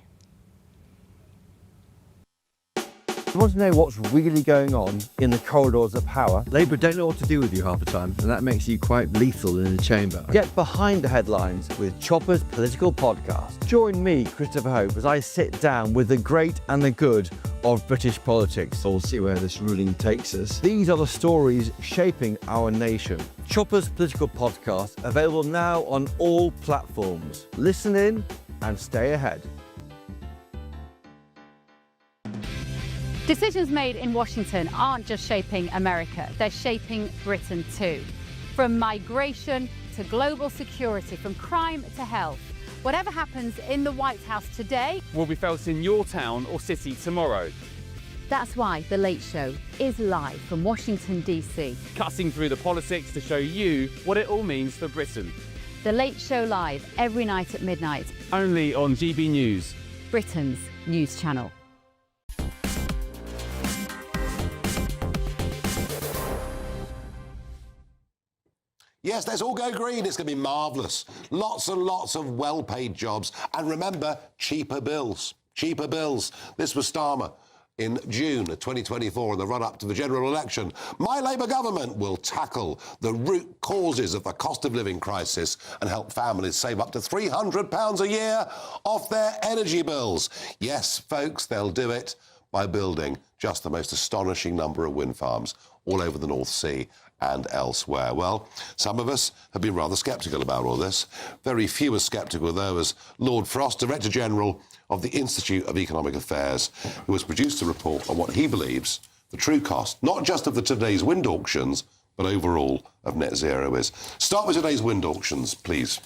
You want to know what's really going on in the corridors of power? Labour don't know what to do with you half the time, and that makes you quite lethal in the chamber. Get behind the headlines with Chopper's Political Podcast. Join me, Christopher Hope, as I sit down with the great and the good of British politics. We'll see where this ruling takes us. These are the stories shaping our nation. Chopper's Political Podcast, available now on all platforms. Listen in and stay ahead. Decisions made in Washington aren't just shaping America, they're shaping Britain too. From migration to global security, from crime to health. Whatever happens in the White House today will be felt in your town or city tomorrow. That's why The Late Show is live from Washington, D.C. Cutting through the politics to show you what it all means for Britain. The Late Show live every night at midnight. Only on GB News, Britain's news channel. Yes, let's all go green. It's going to be marvellous. Lots and lots of well-paid jobs. And remember, cheaper bills. Cheaper bills. This was Starmer in June of 2024 in the run-up to the general election. My Labour government will tackle the root causes of the cost of living crisis and help families save up to £300 a year off their energy bills. Yes, folks, they'll do it by building just the most astonishing number of wind farms all over the North Sea and elsewhere. Well, some of us have been rather sceptical about all this. Very few are sceptical, though, as Lord Frost, Director General of the Institute of Economic Affairs, who has produced a report on what he believes the true cost, not just of today's wind auctions, but overall of net zero is. Start with today's wind auctions, please.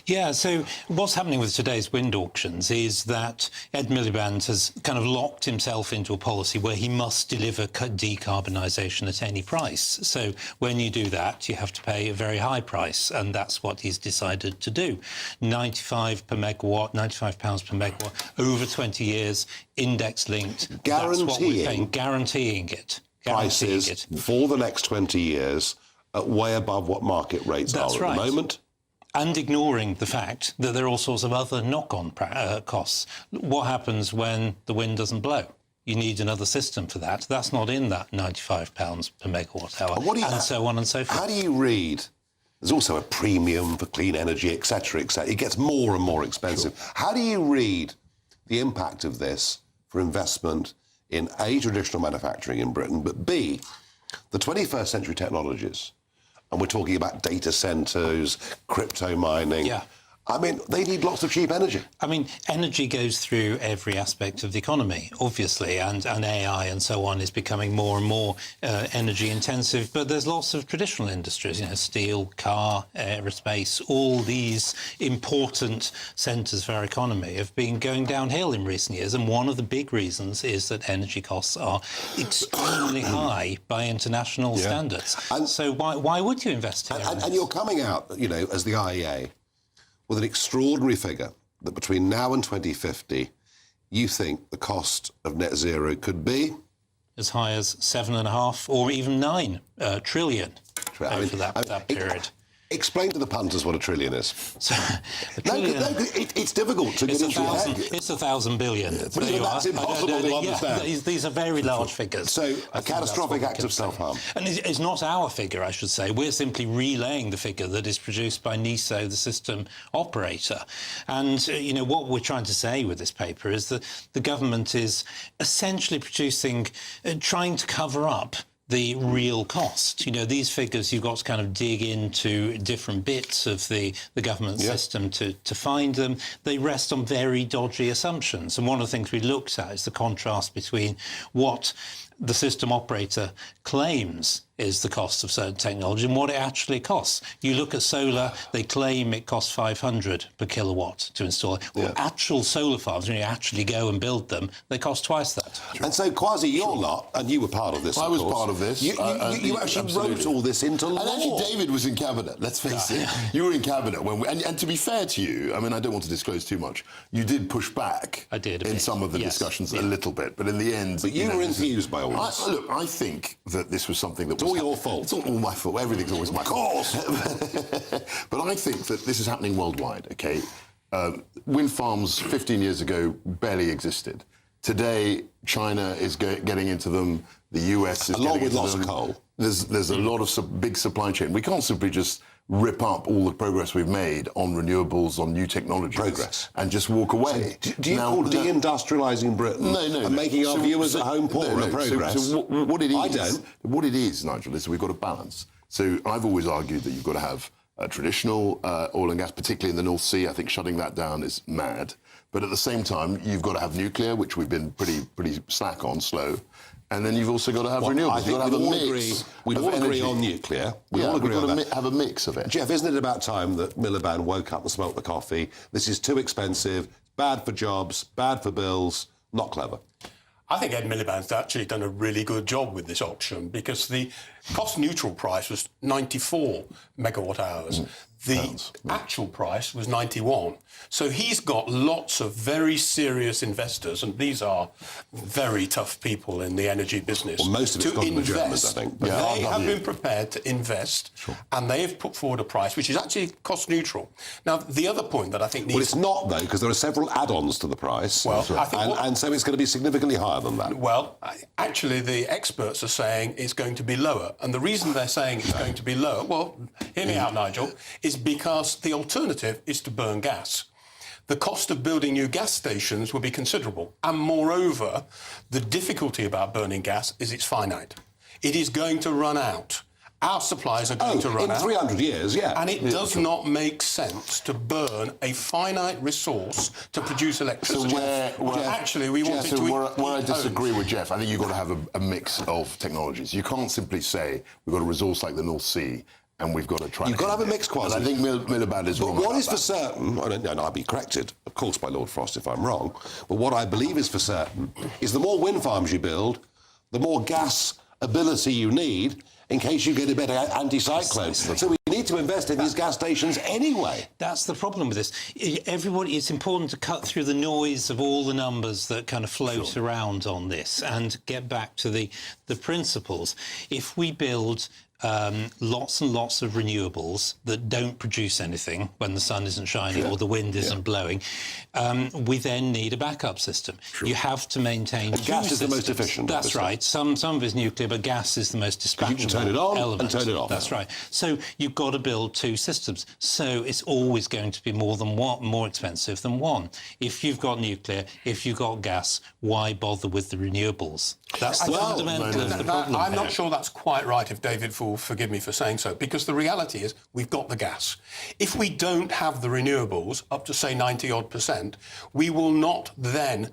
Yeah, so what's happening with today's wind auctions is that Ed Miliband has kind of locked himself into a policy where he must deliver decarbonisation at any price. So when you do that, you have to pay a very high price, and that's what he's decided to do. £95 per megawatt, £95 per megawatt, over 20 years, index-linked. Guaranteeing it. Prices for the next 20 years at way above what market rates are at the moment. And ignoring the fact that there are all sorts of other knock-on costs. What happens when the wind doesn't blow? You need another system for that. That's not in that £95 per megawatt hour, and so on and so forth. How do you read? There's also a premium for clean energy, etc., etc. It gets more and more expensive. Sure. How do you read the impact of this for investment in A, traditional manufacturing in Britain, but B, the 21st century technologies? And we're talking about data centres, crypto mining. Yeah. I mean, they need lots of cheap energy. I mean, energy goes through every aspect of the economy, obviously, and AI and so on is becoming more and more energy intensive. But there's lots of traditional industries, steel, car, aerospace, all these important centres of our economy have been going downhill in recent years. And one of the big reasons is that energy costs are extremely high by international standards. And so why would you invest here? And you're coming out, as the IEA, with an extraordinary figure that between now and 2050, you think the cost of net zero could be? As high as 7.5 or even 9 trillion over that period. Explain to the punters what a trillion is. So, it's difficult to get into your head. It's 1,000 billion. Yeah, that's impossible to understand. These are very large figures. So, a catastrophic act of self-harm. And it's not our figure, I should say. We're simply relaying the figure that is produced by NESO, the system operator. And, what we're trying to say with this paper is that the government is essentially trying to cover up the real cost. These figures, you've got to kind of dig into different bits of the government system to find them. They rest on very dodgy assumptions. And one of the things we looked at is the contrast between what the system operator claims is the cost of certain technology and what it actually costs. You look at solar, they claim it costs 500 per kilowatt to install it. Well, actual solar farms, when you actually go and build them, they cost twice that. And so, Kwasi, you're not, and you were part of this, I was part of this. You actually wrote all this into law. And actually, David was in Cabinet, let's face it. You were in Cabinet. And to be fair to you, I mean, I don't want to disclose too much, you did push back in some of the discussions a little bit, but in the end... But you were enthused by all this. Look, I think that this was something that was... It's all your fault. It's not all my fault. Everything's always my fault. But I think that this is happening worldwide, OK? Wind farms 15 years ago barely existed. Today, China is getting into them. The US is along getting with into lots them. of coal. There's a lot of big supply chain. We can't simply just rip up all the progress we've made on renewables, on new technologies, and just walk away. So do you call deindustrialising Britain and making our viewers at home poorer progress? So what it is, I don't. What it is, Nigel, is we've got a balance. So I've always argued that you've got to have traditional oil and gas, particularly in the North Sea. I think shutting that down is mad. But at the same time, you've got to have nuclear, which we've been pretty slack on, slow. And then you've also got to have renewables. I think we'd all agree on nuclear. We'd all agree on that. Have a mix of it. Jeff, isn't it about time that Miliband woke up and smelt the coffee? This is too expensive, bad for jobs, bad for bills, not clever. I think Ed Miliband's actually done a really good job with this auction because the cost-neutral price was 94 megawatt hours. The actual price was 91. So he's got lots of very serious investors, and these are very tough people in the energy business. Well, most of it's gone to the Germans, I think. They have been prepared to invest, and they have put forward a price which is actually cost-neutral. Now, the other point that I think needs... Well, it's not, though, because there are several add-ons to the price. Well, I think and so it's going to be significantly higher than that. Well, actually, the experts are saying it's going to be lower. And the reason they're saying it's going to be lower, well, hear me out, Nigel, is because the alternative is to burn gas. The cost of building new gas stations will be considerable. And moreover, the difficulty about burning gas is it's finite. It is going to run out. Our supplies are going to run out. In 300 years, yeah. And it does not make sense to burn a finite resource to produce electricity. Actually, we want it to... Where I disagree with Jeff, I think you've got to have a mix of technologies. You can't simply say we've got a resource like the North Sea and we've got to try... You've got to have a mixed quality. And I think Miliband is wrong. But what is for certain, and I'll be corrected, of course, by Lord Frost if I'm wrong, but what I believe is for certain is the more wind farms you build, the more gas ability you need in case you get a better anti-cyclone. So we need to invest in these gas stations anyway. That's the problem with this. Everybody, it's important to cut through the noise of all the numbers that kind of float around on this and get back to the principles. If we build lots and lots of renewables that don't produce anything when the sun isn't shining or the wind isn't blowing, we then need a backup system. You have to maintain and gas is the most efficient. That's right. Some of it's nuclear, but gas is the most dispatchable element. You can turn it on and turn it off. That's right. So you've got to build two systems. So it's always going to be more expensive than one. If you've got nuclear, if you've got gas, why bother with the renewables? That's the fundamental of the problem. I'm not sure that's quite right, if David will forgive me for saying so, because the reality is we've got the gas. If we don't have the renewables, up to, say, 90-odd%, we will not then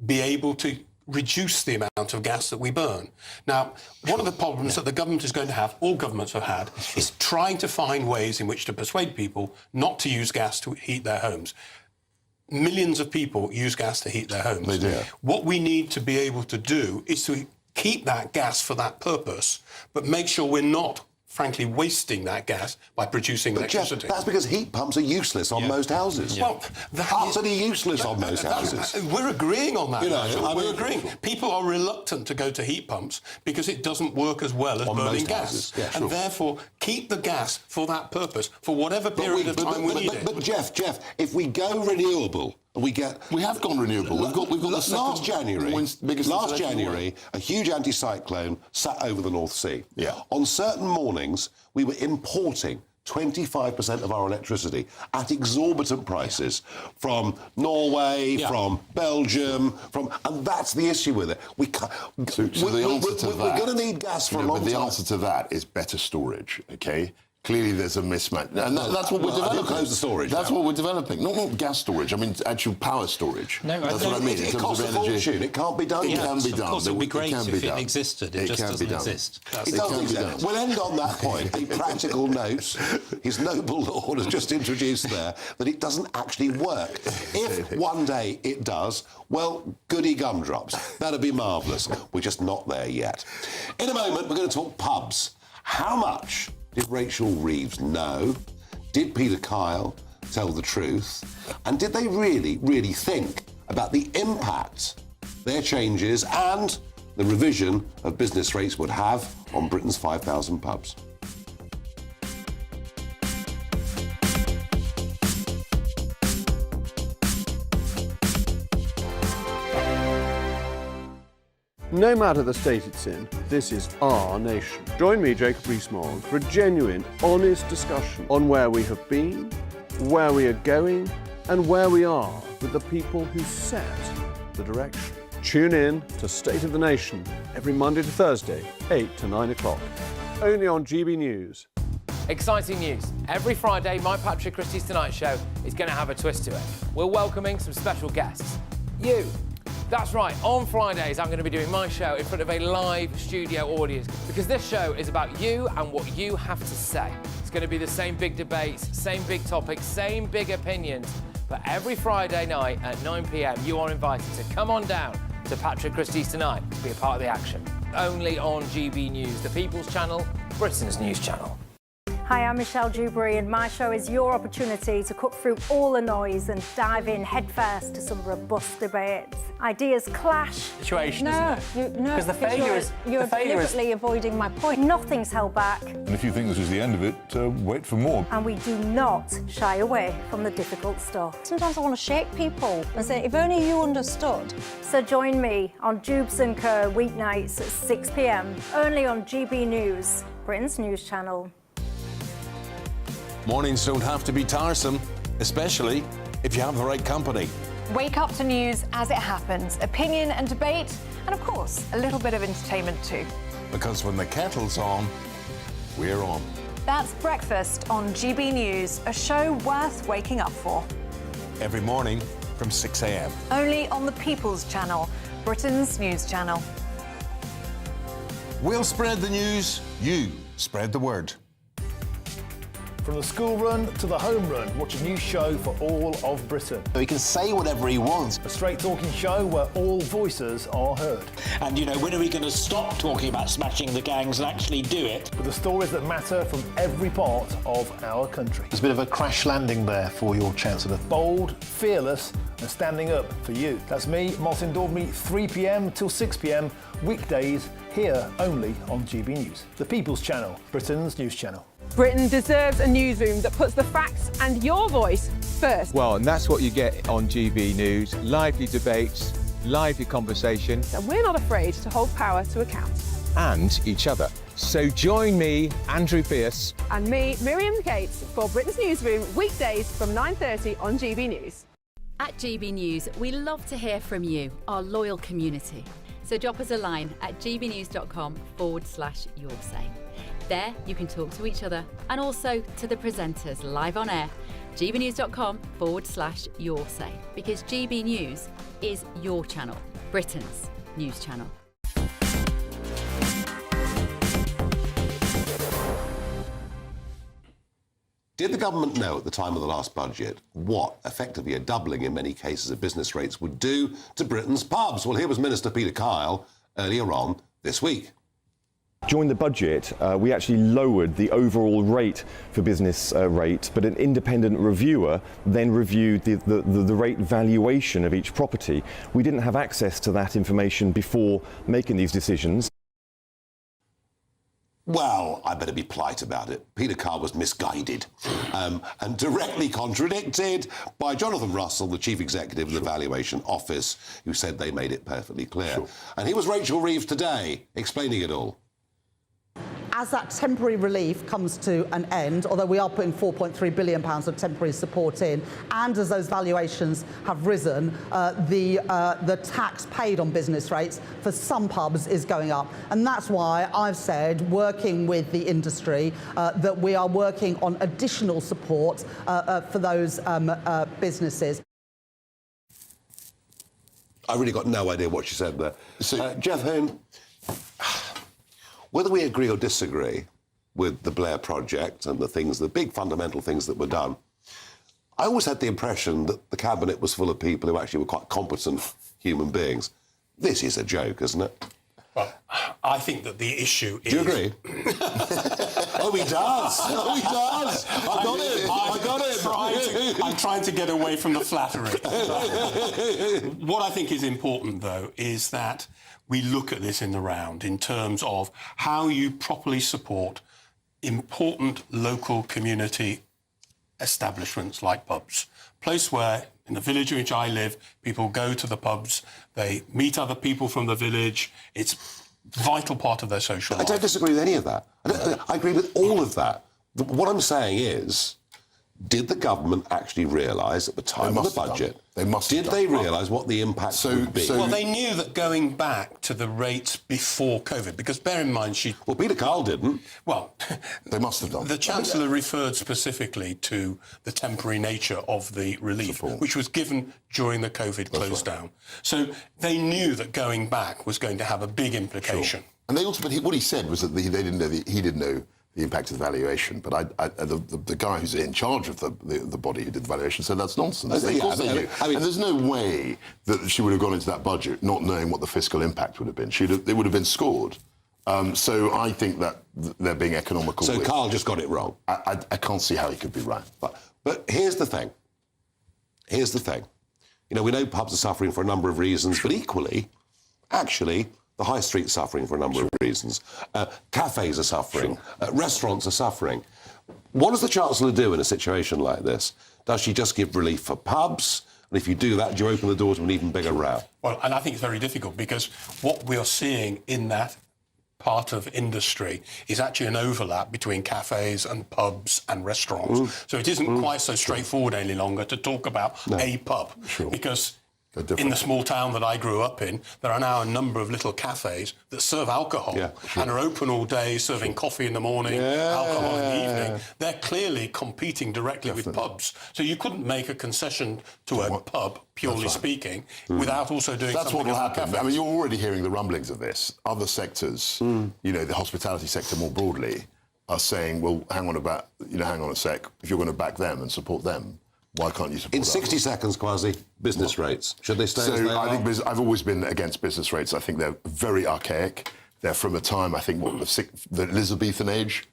be able to reduce the amount of gas that we burn. Now, one of the problems that the government is going to have, all governments have had, is trying to find ways in which to persuade people not to use gas to heat their homes. Millions of people use gas to heat their homes. They do. What we need to be able to do is to keep that gas for that purpose, but make sure we're not, frankly, wasting that gas by producing electricity. Jeff, that's because heat pumps are useless on most houses. Well, utterly useless on most houses. We're agreeing on that. We're agreeing. People are reluctant to go to heat pumps because it doesn't work as well as burning gas. And therefore, keep the gas for that purpose, for whatever period of time we need it. But Jeff, if we go renewable, we have gone renewable. We've got last January, a huge anticyclone sat over the North Sea. Yeah. On certain mornings, we were importing 25% of our electricity at exorbitant prices from Norway, from Belgium, and that's the issue with it. We can't. So the answer to that, we're going to need gas for a long time. The answer to that is better storage. Okay. Clearly, there's a mismatch, and that's what we're developing. Close the storage. That's what we're developing. Not gas storage. I mean, actual power storage. No, that's what I mean. It costs a fortune. It can't be done. It can be done. Of course, it would be great if it existed. It just doesn't exist. It doesn't exist. We'll end on that point. A practical note. His noble lord has just introduced there that it doesn't actually work. If one day it does, well, goody gumdrops. That'd be marvellous. We're just not there yet. In a moment, we're going to talk pubs. How much did Rachel Reeves know? Did Peter Kyle tell the truth? And did they really, really think about the impact their changes and the revision of business rates would have on Britain's 5,000 pubs? No matter the state it's in, this is our nation. Join me, Jacob Rees-Mogg, for a genuine, honest discussion on where we have been, where we are going, and where we are with the people who set the direction. Tune in to State of the Nation every Monday to Thursday, 8 to 9 o'clock. Only on GB News. Exciting news. Every Friday, my Patrick Christie's Tonight Show is going to have a twist to it. We're welcoming some special guests. You. That's right, on Fridays I'm going to be doing my show in front of a live studio audience because this show is about you and what you have to say. It's going to be the same big debates, same big topics, same big opinions. But every Friday night at 9 p.m, you are invited to come on down to Patrick Christie's Tonight to be a part of the action. Only on GB News, the People's Channel, Britain's news channel. Hi, I'm Michelle Dewberry, and my show is your opportunity to cut through all the noise and dive in headfirst to some robust debates. Ideas clash. Situation, No, isn't it? no, Because the failure is... You're deliberately avoiding my point. Nothing's held back. And if you think this is the end of it, wait for more. And we do not shy away from the difficult stuff. Sometimes I want to shake people and say, if only you understood. So join me on Jubes & Co. weeknights at 6 p.m, only on GB News, Britain's news channel. Mornings don't have to be tiresome, especially if you have the right company. Wake up to news as it happens, opinion and debate, and of course, a little bit of entertainment too. Because when the kettle's on, we're on. That's Breakfast on GB News, a show worth waking up for. Every morning from 6 a.m. Only on the People's Channel, Britain's news channel. We'll spread the news, you spread the word. From the school run to the home run, watch a new show for all of Britain. He can say whatever he wants. A straight-talking show where all voices are heard. And, you know, when are we going to stop talking about smashing the gangs and actually do it? With the stories that matter from every part of our country. There's a bit of a crash landing there for your Chancellor. Bold, fearless and standing up for you. That's me, Martin Daubney, 3 p.m. till 6 p.m, weekdays, here only on GB News. The People's Channel, Britain's news channel. Britain deserves a newsroom that puts the facts and your voice first. Well, and that's what you get on GB News. Lively debates, lively conversation. And we're not afraid to hold power to account. And each other. So join me, Andrew Pearce. And me, Miriam Cates, for Britain's Newsroom, weekdays from 9:30 on GB News. At GB News, we love to hear from you, our loyal community. So drop us a line at gbnews.com/yoursay. There you can talk to each other and also to the presenters live on air. gbnews.com/yoursay, because GB News is your channel, Britain's news channel. Did the government know at the time of the last budget what effectively a doubling in many cases of business rates would do to Britain's pubs? Well, here was Minister Peter Kyle earlier on this week. During the budget, we actually lowered the overall rate for business rate, but an independent reviewer then reviewed the rate valuation of each property. We didn't have access to that information before making these decisions. Well, I better be polite about it. Peter Carr was misguided and directly contradicted by Jonathan Russell, the Chief Executive of the Valuation Office, who said they made it perfectly clear. Sure. And here was Rachel Reeves today, explaining it all. As that temporary relief comes to an end, although we are putting £4.3 billion of temporary support in, and as those valuations have risen, the tax paid on business rates for some pubs is going up. And that's why I've said, working with the industry, that we are working on additional support for those businesses. I really got no idea what she said there. So, Jeff Hone, whether we agree or disagree with the Blair project and the big fundamental things that were done, I always had the impression that the Cabinet was full of people who actually were quite competent human beings. This is a joke, isn't it? Well, I think that the issue is... Do you agree? Oh, he does! Oh, he does! I got him! I'm trying to get away from the flattery. What I think is important, though, is that we look at this in the round in terms of how you properly support important local community establishments like pubs. Place where In the village in which I live, people go to the pubs, they meet other people from the village. It's a vital part of their social life. I don't disagree with any of that. I agree with all of that. What I'm saying is, did the government actually realise at the time of the budget? Did they realise what the impact would be? Well, they knew that going back to the rates before COVID, because bear in mind Well, Peter Carl didn't. Well, they must have done. The Chancellor referred specifically to the temporary nature of the relief, which was given during the COVID close down. So they knew that going back was going to have a big implication. Sure. And they also, but what he said was that they didn't know he didn't know the impact of the valuation, but the guy who's in charge of the body who did the valuation said that's nonsense. Of course they knew. And there's no way that she would have gone into that budget not knowing what the fiscal impact would have been. It would have been scored. So I think that they're being economical. So Carl just got it wrong. I can't see how he could be right. But here's the thing. Here's the thing. You know, we know pubs are suffering for a number of reasons, but equally, actually, the high street's suffering for a number of reasons. Cafes are suffering. Restaurants are suffering. What does the Chancellor do in a situation like this? Does she just give relief for pubs? And if you do that, do you open the door to an even bigger row? Well, and I think it's very difficult because what we are seeing in that part of industry is actually an overlap between cafes and pubs and restaurants. So it isn't quite so straightforward any longer to talk about a pub. Because in the small town that I grew up in, there are now a number of little cafes that serve alcohol and are open all day, serving coffee in the morning, alcohol in the evening. They're clearly competing directly with pubs. So you couldn't make a concession to a pub, purely speaking, without also doing something what will about happen. cafes. I mean, you're already hearing the rumblings of this. Other sectors, you know, the hospitality sector more broadly, are saying, well, hang on a sec. If you're going to back them and support them, why can't you support In 60 seconds, Kwasi, business rates. Should they stay as they are? I think I've always been against business rates. I think they're very archaic. They're from a time, I think, the Elizabethan age,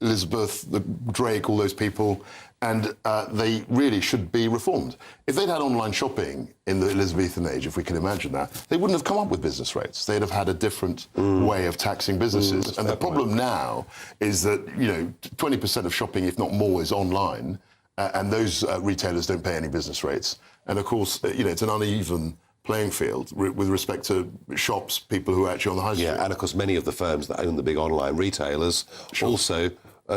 Elizabeth, Drake, all those people, and they really should be reformed. If they'd had online shopping in the Elizabethan age, if we can imagine that, they wouldn't have come up with business rates. They'd have had a different way of taxing businesses. And the problem now is that, you know, 20% of shopping, if not more, is online. And those retailers don't pay any business rates. And of course, you know, it's an uneven playing field with respect to shops, people who are actually on the high street. Yeah, and of course, many of the firms that own the big online retailers also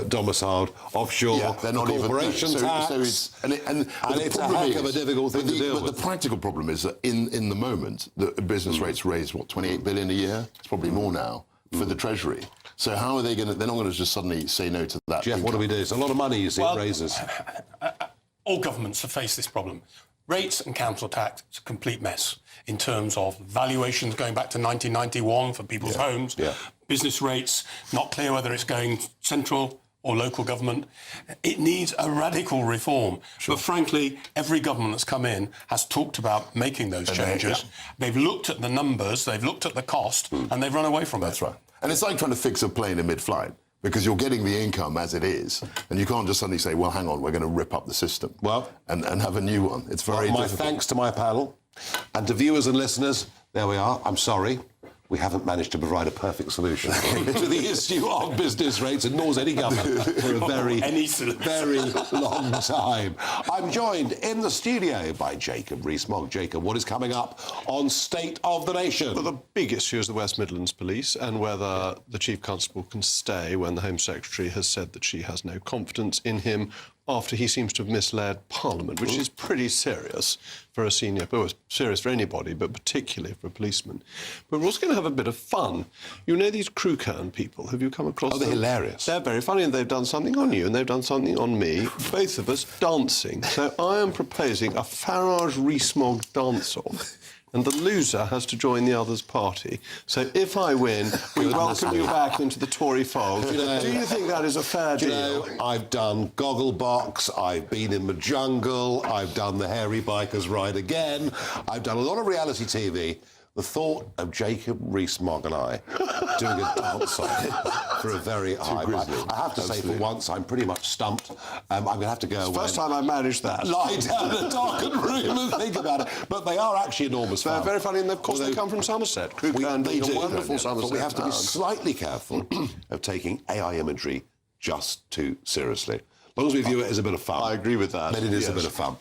domiciled offshore. Yeah, they're not corporation tax. And it's a heck of a difficult thing to deal with. The practical problem is that in the moment, the business rates raise, what, 28 billion a year? It's probably more now for the Treasury. So how are they going to... They're not going to just suddenly say no to that. Jeff, what do we do? It's a lot of money, you see, it raises. All governments have faced this problem. Rates and council tax, it's a complete mess in terms of valuations going back to 1991 for people's homes, business rates, not clear whether it's going central or local government. It needs a radical reform. But frankly, every government that's come in has talked about making those changes. They've looked at the numbers, they've looked at the cost, and they've run away from it. That's right. And it's like trying to fix a plane in mid-flight, because you're getting the income as it is, and you can't just suddenly say, well, hang on, we're going to rip up the system and have a new one. It's very difficult. My thanks to my panel and to viewers and listeners. There we are. I'm sorry. We haven't managed to provide a perfect solution to the issue of business rates, and nor's any government for a very, very long time. I'm joined in the studio by Jacob Rees-Mogg. Jacob, what is coming up on State of the Nation? Well, the big issue is the West Midlands Police and whether the Chief Constable can stay when the Home Secretary has said that she has no confidence in him after he seems to have misled Parliament, which is pretty serious for a senior... Well, it's serious for anybody, but particularly for a policeman. But we're also going to have a bit of fun. You know these crew can people? Have you come across them? They're hilarious. They're very funny, and they've done something on you, and they've done something on me, both of us dancing. So I am proposing a Farage-Rees-Mogg dance-off. And the loser has to join the other's party. So if I win, we welcome you back into the Tory fold. Do you think that is a fair deal? I've done Gogglebox, I've been in the jungle, I've done the Hairy Bikers Ride Again, I've done a lot of reality TV. The thought of Jacob Rees-Mogg and I doing a dance off for a very high price. I have to say, for once, I'm pretty much stumped. I'm going to have to go away. First time I managed that. Lie down in a darkened room and think about it. But they are actually enormous fun. They're very funny, and of course they come from Somerset. Crew can being a wonderful Somerset. But we have to be slightly careful of taking AI imagery just too seriously. As long as we view it as a bit of fun. I agree with that. Then it is a bit of fun.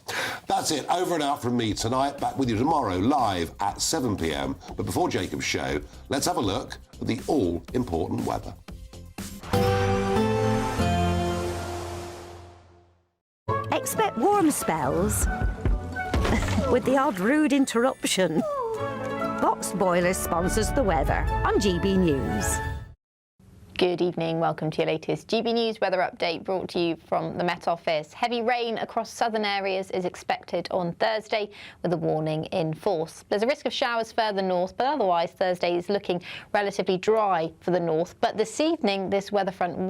That's That's it. Over and out from me tonight. Back with you tomorrow, live at 7 p.m. But before Jacob's show, let's have a look at the all-important weather. Expect warm spells with the odd rude interruption. Boxed Boilers sponsors the weather on GB News. Good evening, welcome to your latest GB News weather update brought to you from the Met Office. Heavy rain across southern areas is expected on Thursday with a warning in force. There's a risk of showers further north, but otherwise Thursday is looking relatively dry for the north. But this evening, this weather front